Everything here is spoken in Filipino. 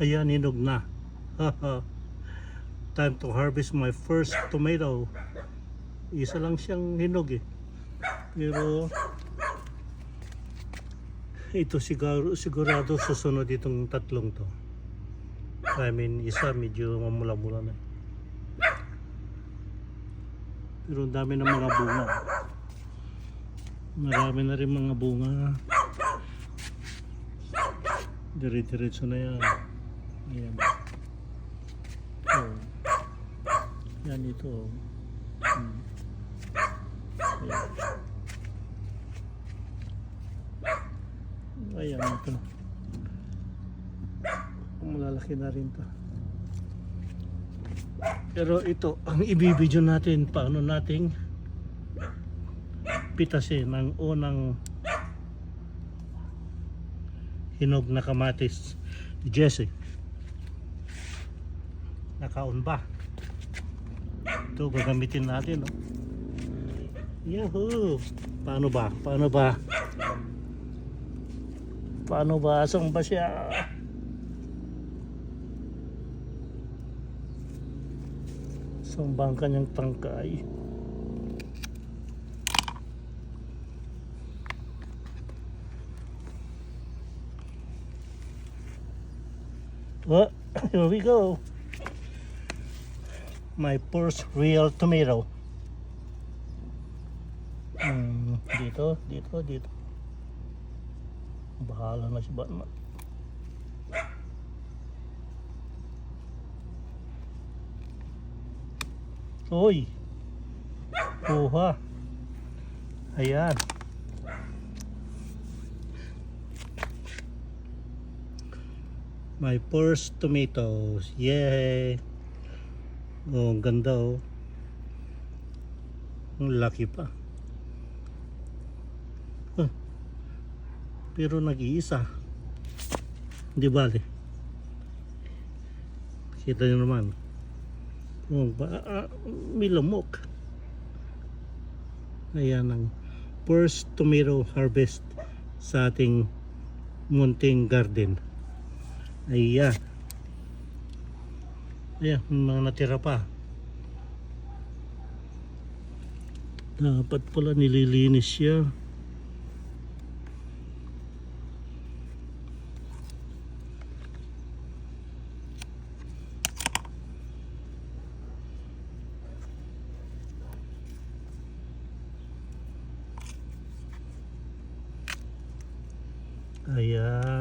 Ayan, hinog na. Time to harvest my first tomato. Isa lang siyang hinog eh. Pero ito sigurado susunod itong tatlong to. I mean, isa medyo mamula-mula na. Pero ang dami ng mga bunga. Marami na rin mga bunga. Dire-diretso na yan. Ayan. Oh. Yan ito. Ayan. Ayan ito. Malalaki na rin to. Pero ito ang ibibidyo natin, paano nating pitasin ang unang hinog na kamatis ni Jesse. Nakaon ba? Ito gagamitin natin, no? Yahoo! Paano ba? Paano ba? Paano ba? Saan ba siya? Saan ba ang kanyang tangkay? Oh, here we go. My first real tomato. Dito. Bahala na si Batman. Uy! Kuha. Ayan. My first tomatoes. Yay! Oh, ang ganda oh. Ang laki pa. Pero nag-iisa. Di bale. Kita nyo naman. Oh, may lamok. Ayan ang first tomato harvest sa ating munting garden. Ayan. Ayan, mga natira pa. Dapat pala nililinis siya. Ayan.